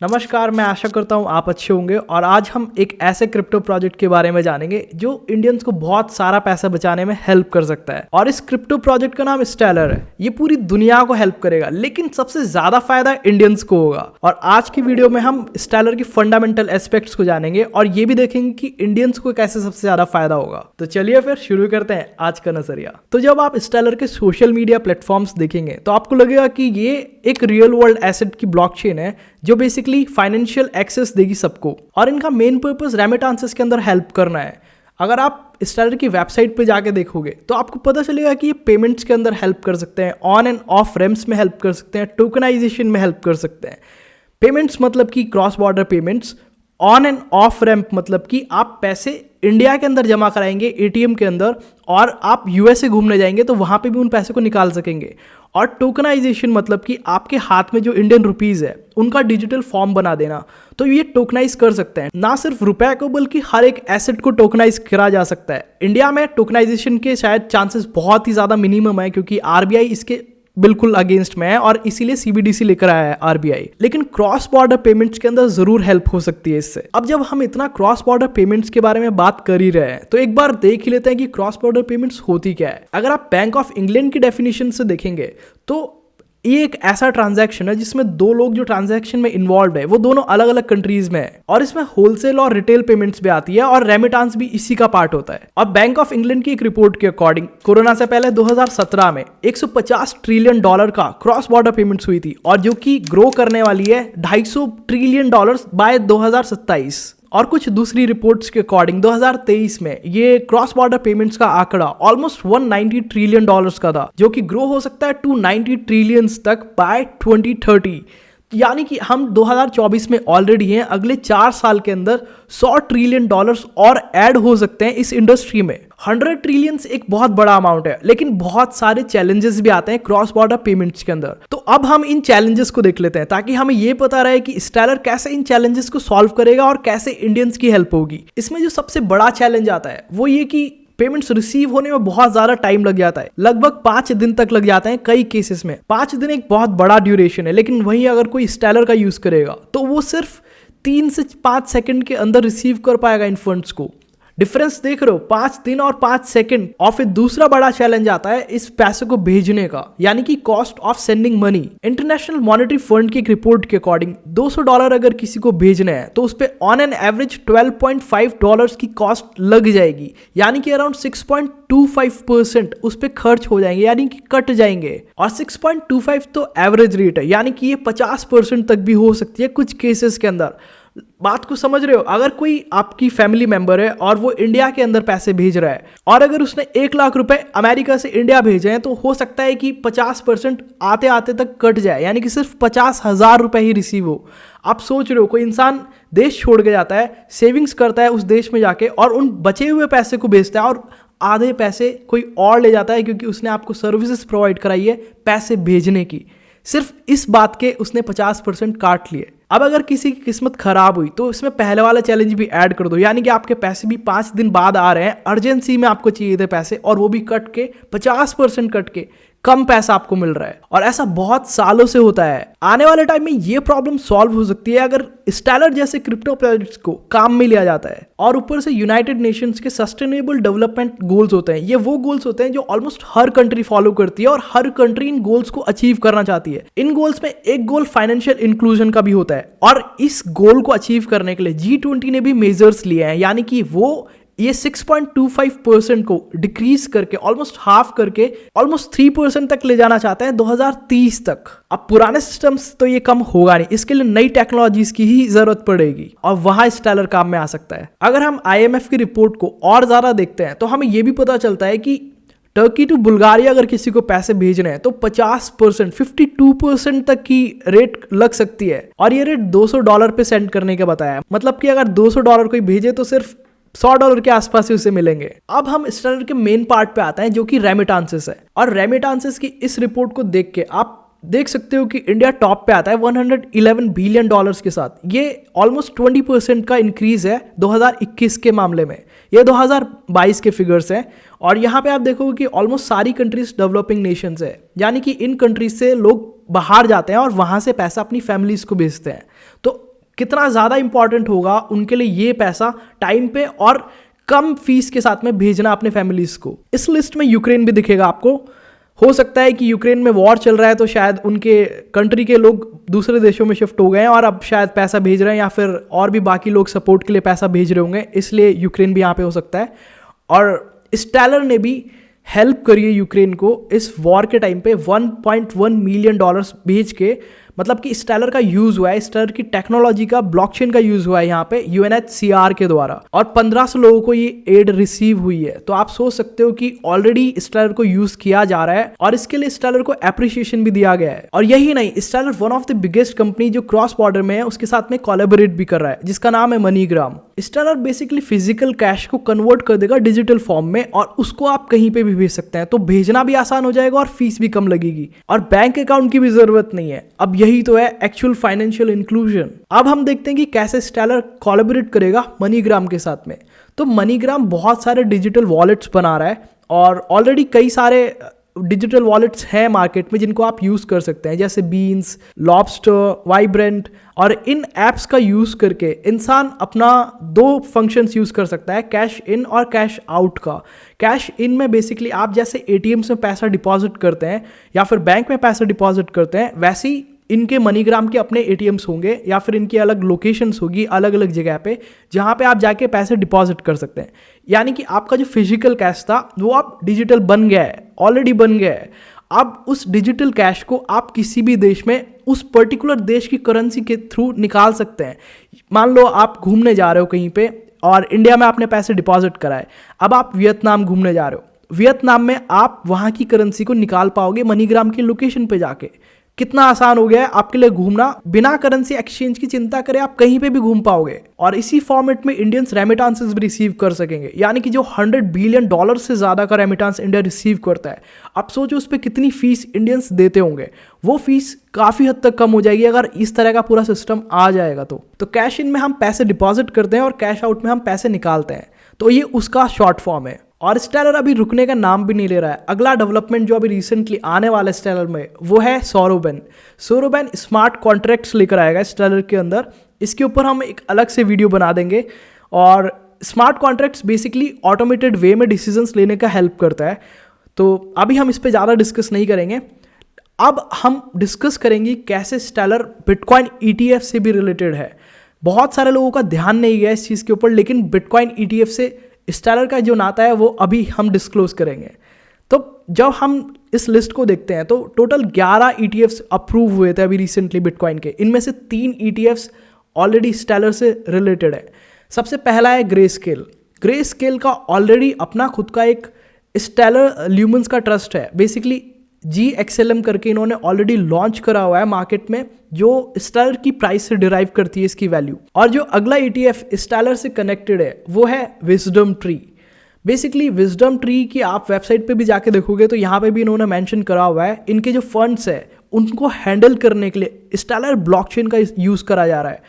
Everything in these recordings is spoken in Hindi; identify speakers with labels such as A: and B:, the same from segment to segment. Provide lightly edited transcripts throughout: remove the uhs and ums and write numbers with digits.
A: नमस्कार, मैं आशा करता हूँ आप अच्छे होंगे। और आज हम एक ऐसे क्रिप्टो प्रोजेक्ट के बारे में जानेंगे जो इंडियंस को बहुत सारा पैसा बचाने में हेल्प कर सकता है। और इस क्रिप्टो प्रोजेक्ट का नाम स्टेलर है। ये पूरी दुनिया को हेल्प करेगा, लेकिन सबसे ज्यादा फायदा इंडियंस को होगा। और आज की वीडियो में हम स्टेलर की फंडामेंटल एस्पेक्ट्स को जानेंगे और ये भी देखेंगे कि इंडियंस को कैसे सबसे ज्यादा फायदा होगा। तो चलिए फिर शुरू करते हैं आज का नजरिया। तो जब आप स्टेलर के सोशल मीडिया प्लेटफॉर्म्स देखेंगे तो आपको लगेगा कि ये एक रियल वर्ल्ड एसेट की ब्लॉकचेन है जो बेसिकली फाइनेंशियल एक्सेस देगी सबको। और इनका मेन पर्पस रेमिटेंसेस के अंदर हेल्प करना है। अगर आप स्टेलर की वेबसाइट पे जाके देखोगे तो आपको पता चलेगा कि ये पेमेंट्स के अंदर हेल्प कर सकते हैं, ऑन एंड ऑफ रैम्प्स में हेल्प कर सकते हैं, टोकनाइजेशन में हेल्प कर सकते हैं। पेमेंट्स मतलब कि cross border payments, on end of ramp मतलब कि आप पैसे इंडिया के अंदर जमा कराएंगे एटीएम के अंदर और आप यूएसए घूमने जाएंगे तो वहां पे भी उन पैसे को निकाल सकेंगे। और टोकनाइजेशन मतलब कि आपके हाथ में जो इंडियन रुपीस है उनका डिजिटल फॉर्म बना देना। तो ये टोकनाइज कर सकते हैं, ना सिर्फ रुपए को बल्कि हर एक एसेट को टोकनाइज करा जा सकता है। इंडिया में टोकनाइजेशन के शायद चांसेस बहुत ही ज़्यादा मिनिमम है क्योंकि आरबीआई इसके बिल्कुल अगेंस्ट में है और इसीलिए सीबीडीसी लेकर आया है आरबीआई। लेकिन क्रॉस बॉर्डर पेमेंट्स के अंदर जरूर हेल्प हो सकती है इससे। अब जब हम इतना क्रॉस बॉर्डर पेमेंट्स के बारे में बात कर ही रहे हैं तो एक बार देख ही लेते हैं कि क्रॉस बॉर्डर पेमेंट्स होती क्या है। अगर आप बैंक ऑफ इंग्लैंड की डेफिनेशन से देखेंगे तो ये एक ऐसा ट्रांजैक्शन है जिसमें दो लोग जो ट्रांजैक्शन में इन्वॉल्व है वो दोनों अलग अलग कंट्रीज में है और इसमें होलसेल और रिटेल पेमेंट्स भी आती है और रेमिटेंस भी इसी का पार्ट होता है। और बैंक ऑफ इंग्लैंड की एक रिपोर्ट के अकॉर्डिंग कोरोना से पहले 2017 में 150 ट्रिलियन डॉलर का क्रॉस बॉर्डर पेमेंट्स हुई थी और जो कि ग्रो करने वाली है 250 ट्रिलियन डॉलर बाय 2027। और कुछ दूसरी रिपोर्ट्स के अकॉर्डिंग 2023 में ये क्रॉस बॉर्डर पेमेंट्स का आंकड़ा ऑलमोस्ट 190 ट्रिलियन डॉलर्स का था जो कि ग्रो हो सकता है 290 ट्रिलियंस तक बाय 2030। यानी कि हम 2024 में ऑलरेडी हैं, अगले 4 साल के अंदर 100 ट्रिलियन डॉलर्स और ऐड हो सकते हैं इस इंडस्ट्री में। 100 ट्रिलियंस एक बहुत बड़ा अमाउंट है, लेकिन बहुत सारे चैलेंजेस भी आते हैं क्रॉस बॉर्डर पेमेंट्स के अंदर। तो अब हम इन चैलेंजेस को देख लेते हैं ताकि हमें यह पता रहे कि स्टेलर कैसे इन चैलेंजेस को सॉल्व करेगा और कैसे इंडियंस की हेल्प होगी। इसमें जो सबसे बड़ा चैलेंज आता है वो ये कि पेमेंट्स रिसीव होने में बहुत ज्यादा टाइम लग जाता है, लगभग 5 दिन तक लग जाते हैं कई केसेस में। 5 दिन एक बहुत बड़ा ड्यूरेशन है, लेकिन वहीं अगर कोई स्टेलर का यूज करेगा तो वो सिर्फ 3 से 5 सेकंड के अंदर रिसीव कर पाएगा इन फंड्स को। डिफरेंस देख रहे हो, 5 दिन और 5 सेकंड। और फिर दूसरा बड़ा चैलेंज आता है इस पैसे को भेजने का, यानी कि cost of sending money. International monetary fund की एक रिपोर्ट के अकॉर्डिंग $200 अगर किसी को भेजने हैं तो उस पे ऑन एन एवरेज $12.5 की कॉस्ट लग जाएगी, यानी कि अराउंड 6.25% उस पे खर्च हो जाएंगे, यानी कि कट जाएंगे। और 6.25 तो एवरेज रेट है, यानी कि ये 50% तक भी हो सकती है कुछ केसेस के अंदर। बात को समझ रहे हो? अगर कोई आपकी फैमिली मेंबर है और वो इंडिया के अंदर पैसे भेज रहा है और अगर उसने 1 लाख रुपए अमेरिका से इंडिया भेजे हैं तो हो सकता है कि 50% आते आते तक कट जाए, यानी कि सिर्फ 50,000 रुपए ही रिसीव हो। आप सोच रहे हो, कोई इंसान देश छोड़ के जाता है, सेविंग्स करता है उस देश में जाके और उन बचे हुए पैसे को भेजता है और आधे पैसे कोई और ले जाता है क्योंकि उसने आपको सर्विसेज प्रोवाइड कराई है पैसे भेजने की। सिर्फ इस बात के उसने 50% काट लिए। अब अगर किसी की किस्मत खराब हुई तो इसमें पहले वाला चैलेंज भी ऐड कर दो, यानी कि आपके पैसे भी 5 दिन बाद आ रहे हैं, अर्जेंसी में आपको चाहिए थे पैसे और वो भी कट के 50% कट के कम पैसा आपको मिल रहा है। और ऐसा बहुत सालों से होता है। आने वाले टाइम में ये प्रॉब्लम सॉल्व हो सकती है अगर स्टेलर जैसे क्रिप्टो प्रोजेक्ट्स को काम में लिया जाता है। और ऊपर से यूनाइटेड नेशंस के सस्टेनेबल डेवलपमेंट गोल्स होते हैं, ये वो गोल्स होते हैं जो ऑलमोस्ट हर कंट्री फॉलो करती है और हर कंट्री इन गोल्स को अचीव करना चाहती है। इन गोल्स में एक गोल फाइनेंशियल इंक्लूजन का भी होता है और इस गोल को अचीव करने के लिए G20 ने भी मेजर्स लिए हैं, यानी कि वो ये 6.25% को डिक्रीज करके ऑलमोस्ट हाफ करके ऑलमोस्ट 3% तक ले जाना चाहते हैं 2030 तक। अब पुराने सिस्टम्स तो ये कम होगा नहीं, इसके लिए नई टेक्नोलॉजीज की ही जरूरत पड़ेगी और वहां स्टेलर काम में आ सकता है। अगर हम IMF की रिपोर्ट को और ज्यादा देखते हैं तो हमें यह भी पता चलता है कि टर्की टू बुल्गारिया अगर किसी को पैसे भेजने हैं तो 50% 52% तक की रेट लग सकती है और ये रेट $200 पे सेंड करने का बताया। मतलब कि अगर $200 कोई भेजे तो सिर्फ $100 के आसपास ही उसे मिलेंगे। अब हम स्टेलर के मेन पार्ट पे आते हैं जो कि रेमिटेंसेस है। और रेमिटेंसेस की इस रिपोर्ट को देख के आप देख सकते हो कि इंडिया टॉप पे आता है $111 बिलियन के साथ। ये ऑलमोस्ट 20% का इंक्रीज है 2021 के मामले में। ये 2022 के फिगर्स हैं और यहाँ पे आप देखोगे कि ऑलमोस्ट सारी कंट्रीज डेवलपिंग नेशंस है, यानी कि इन कंट्रीज से लोग बाहर जाते हैं और वहाँ से पैसा अपनी फैमिलीज को भेजते हैं। तो कितना ज़्यादा इंपॉर्टेंट होगा उनके लिए ये पैसा टाइम पे और कम फीस के साथ में भेजना अपने फैमिलीज को। इस लिस्ट में यूक्रेन भी दिखेगा आपको। हो सकता है कि यूक्रेन में वॉर चल रहा है तो शायद उनके कंट्री के लोग दूसरे देशों में शिफ्ट हो गए हैं और अब शायद पैसा भेज रहे हैं, या फिर और भी बाकी लोग सपोर्ट के लिए पैसा भेज रहे होंगे, इसलिए यूक्रेन भी यहाँ पे हो सकता है। और स्टेलर ने भी हेल्प करी है यूक्रेन को इस वॉर के टाइम पे 1.1 मिलियन डॉलर्स भेज के, मतलब कि स्टेलर का यूज हुआ है, स्टेलर की टेक्नोलॉजी का, ब्लॉकचेन का यूज हुआ है यहाँ पे UNHCR के द्वारा, और 1500 लोगों को ये एड रिसीव हुई है। तो आप सोच सकते हो कि ऑलरेडी स्टेलर को यूज किया जा रहा है और इसके लिए स्टेलर को एप्रिसिएशन भी दिया गया है। और यही नहीं, Stellar one of the biggest company जो क्रॉस बॉर्डर में है उसके साथ में कोलैबोरेट भी कर रहा है, जिसका नाम है MoneyGram. Stellar basically physical cash को कन्वर्ट कर देगा डिजिटल फॉर्म में और उसको आप कहीं पे भी भेज सकते हैं, तो भेजना भी आसान हो जाएगा और फीस भी कम लगेगी और बैंक अकाउंट की भी जरूरत नहीं है। अब यही तो है एक्चुअल फाइनेंशियल इंक्लूजन। अब हम देखते हैं कि कैसे स्टेलर कोलैबोरेट करेगा मनीग्राम के साथ में। तो मनीग्राम बहुत सारे डिजिटल वॉलेट्स बना रहा है और ऑलरेडी कई सारे डिजिटल वॉलेट्स हैं मार्केट में जिनको आप यूज कर सकते हैं, जैसे बीन्स, लॉबस्टर, वाइब्रेंट। और इन ऐप्स का यूज करके इंसान अपना 2 फंक्शंस यूज कर सकता है, कैश इन और कैश आउट का। कैश इन में बेसिकली आप जैसे ATMs में पैसा डिपॉजिट करते हैं या फिर बैंक में पैसा डिपॉजिट करते हैं, वैसे ही इनके मनीग्राम के अपने ATMs होंगे या फिर इनकी अलग लोकेशंस होगी अलग अलग जगह पे, जहाँ पे आप जाके पैसे डिपॉजिट कर सकते हैं। यानी कि आपका जो फिजिकल कैश था वो अब डिजिटल बन गया है, ऑलरेडी बन गया है। अब उस डिजिटल कैश को आप किसी भी देश में उस पर्टिकुलर देश की करेंसी के थ्रू निकाल सकते हैं। मान लो आप घूमने जा रहे हो कहीं पे और इंडिया में आपने पैसे डिपॉजिट कराए, अब आप वियतनाम घूमने जा रहे हो, वियतनाम में आप वहाँ की करेंसी को निकाल पाओगे मनीग्राम की लोकेशन पे जाके। कितना आसान हो गया है आपके लिए घूमना, बिना करेंसी एक्सचेंज की चिंता करे आप कहीं पे भी घूम पाओगे। और इसी फॉर्मेट में इंडियंस रेमिटांसेस भी रिसीव कर सकेंगे, यानी कि जो $100 बिलियन से ज्यादा का रेमिटांस इंडिया रिसीव करता है, अब सोचो उस पर कितनी फीस इंडियंस देते होंगे। वो फीस काफी हद तक कम हो जाएगी अगर इस तरह का पूरा सिस्टम आ जाएगा। तो कैश इन में हम पैसे डिपॉजिट करते हैं और कैश आउट में हम पैसे निकालते हैं, तो ये उसका शॉर्ट फॉर्म है। और स्टेलर अभी रुकने का नाम भी नहीं ले रहा है। अगला डेवलपमेंट जो अभी रिसेंटली आने वाला है स्टेलर में वो है सोरोबेन। सोरोबेन स्मार्ट कॉन्ट्रैक्ट्स लेकर आएगा स्टेलर के अंदर। इसके ऊपर हम एक अलग से वीडियो बना देंगे। और स्मार्ट कॉन्ट्रैक्ट्स बेसिकली ऑटोमेटेड वे में डिसीजंस लेने का हेल्प करता है। तो अभी हम इस पर ज़्यादा डिस्कस नहीं करेंगे। अब हम डिस्कस करेंगे कैसे स्टेलर बिटकॉइन ETF से भी रिलेटेड है। बहुत सारे लोगों का ध्यान नहीं गया इस चीज़ के ऊपर, लेकिन बिटकॉइन ETF से स्टेलर का जो नाता है वो अभी हम डिस्क्लोज करेंगे। तो जब हम इस लिस्ट को देखते हैं तो टोटल 11 ETFs अप्रूव हुए थे अभी रिसेंटली बिटकॉइन के। इनमें से 3 ETFs ऑलरेडी स्टेलर से रिलेटेड है। सबसे पहला है ग्रेस्केल। ग्रेस्केल का ऑलरेडी अपना खुद का एक स्टेलर ल्यूमन्स का ट्रस्ट है। बेसिकली GXLM करके इन्होंने ऑलरेडी लॉन्च करा हुआ है मार्केट में, जो स्टेलर की प्राइस से डिराइव करती है इसकी वैल्यू। और जो अगला ETF स्टेलर से कनेक्टेड है वो है wisdom tree. Basically wisdom tree की आप वेबसाइट पे भी जाके देखोगे तो यहाँ पे भी इन्होंने मेंशन करा हुआ है इनके जो फंड्स है उनको हैंडल करने के लिए स्टेलर ब्लॉकचेन का यूज़ करा जा रहा है।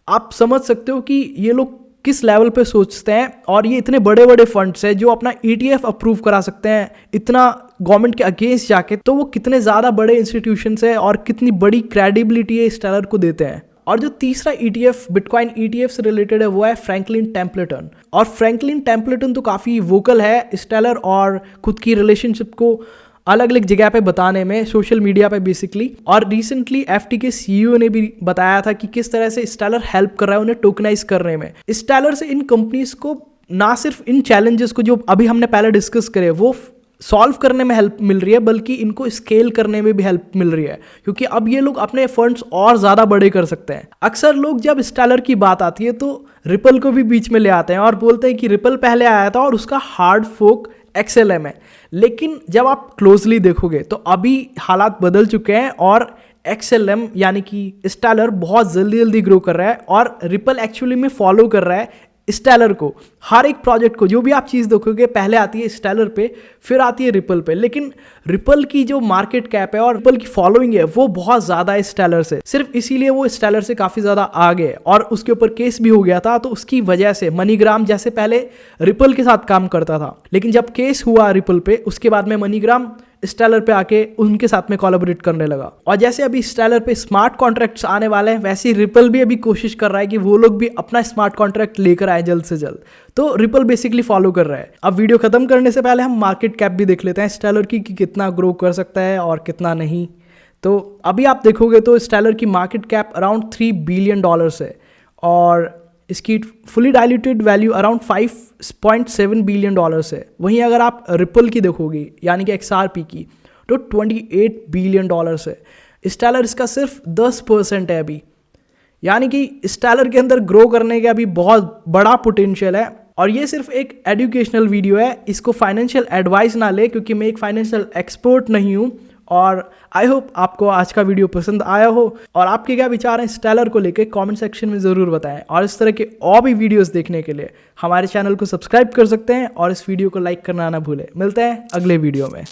A: आप समझ सकते हो कि ये लोग किस लेवल पे सोचते हैं। और ये इतने बड़े बड़े फंड्स हैं जो अपना ETF अप्रूव करा सकते हैं इतना गवर्नमेंट के अगेंस्ट जाके, तो वो कितने ज़्यादा बड़े इंस्टीट्यूशंस है और कितनी बड़ी क्रेडिबिलिटी है स्टेलर को देते हैं। और जो तीसरा ETF बिटकॉइन ETF से रिलेटेड है वो है फ्रैंकलिन टेम्पलेटन। और फ्रैंकलिन टेम्पलेटन तो काफ़ी वोकल है स्टेलर और खुद की रिलेशनशिप को अलग अलग जगह पे बताने में, सोशल मीडिया पे बेसिकली। और रिसेंटली FT के CEO ने भी बताया था कि किस तरह से स्टेलर हेल्प कर रहा है उन्हें टोकनाइज करने में। स्टेलर से इन कंपनीज को ना सिर्फ इन चैलेंजेस को जो अभी हमने पहले डिस्कस करे वो सॉल्व करने में हेल्प मिल रही है, बल्कि इनको स्केल करने में भी हेल्प मिल रही है, क्योंकि अब ये लोग अपने फंड्स और ज़्यादा बड़े कर सकते हैं। अक्सर लोग जब स्टेलर की बात आती है तो रिपल को भी बीच में ले आते हैं और बोलते हैं कि रिपल पहले आया था और उसका हार्ड फोक XLM है। लेकिन जब आप क्लोजली देखोगे तो अभी हालात बदल चुके हैं और XLM यानी कि स्टेलर बहुत जल्दी जल्दी ग्रो कर रहा है और रिपल एक्चुअली में फॉलो कर रहा है स्टेलर को। हर एक प्रोजेक्ट को जो भी आप चीज़ देखोगे पहले आती है स्टेलर पे, फिर आती है रिपल पे। लेकिन रिपल की जो मार्केट कैप है और रिपल की फॉलोइंग है वो बहुत ज़्यादा है स्टेलर से। सिर्फ इसीलिए वो स्टेलर से काफ़ी ज़्यादा आगे और उसके ऊपर केस भी हो गया था। तो उसकी वजह से मनीग्राम जैसे पहले रिपल के साथ काम करता था, लेकिन जब केस हुआ रिपल पे उसके बाद में मनीग्राम स्टेलर पे आके उनके साथ में कोलैबोरेट करने लगा। और जैसे अभी स्टेलर पे स्मार्ट कॉन्ट्रैक्ट्स आने वाले हैं, वैसे ही रिपल भी अभी कोशिश कर रहा है कि वो लोग भी अपना स्मार्ट कॉन्ट्रैक्ट लेकर आए जल्द से जल्द। तो रिपल बेसिकली फॉलो कर रहा है। अब वीडियो खत्म करने से पहले हम मार्केट कैप भी देख लेते हैं स्टेलर की कि कितना ग्रो कर सकता है और कितना नहीं। तो अभी आप देखोगे तो स्टेलर की मार्केट कैप अराउंड $3 बिलियन है और इसकी fully diluted value around $5.7 billion है। वहीं अगर आप रिपल की देखोगे यानी कि XRP की, तो $28 बिलियन है। स्टेलर इसका सिर्फ 10% है अभी, यानी कि स्टेलर के अंदर ग्रो करने का अभी बहुत बड़ा पोटेंशियल है। और ये सिर्फ एक एजुकेशनल वीडियो है, इसको फाइनेंशियल एडवाइस ना ले, क्योंकि मैं एक फाइनेंशियल एक्सपर्ट नहीं हूँ। और आई होप आपको आज का वीडियो पसंद आया हो, और आपके क्या विचार हैं स्टेलर को लेकर कमेंट सेक्शन में ज़रूर बताएं। और इस तरह के और भी वीडियोस देखने के लिए हमारे चैनल को सब्सक्राइब कर सकते हैं और इस वीडियो को लाइक करना ना भूलें। मिलते हैं अगले वीडियो में।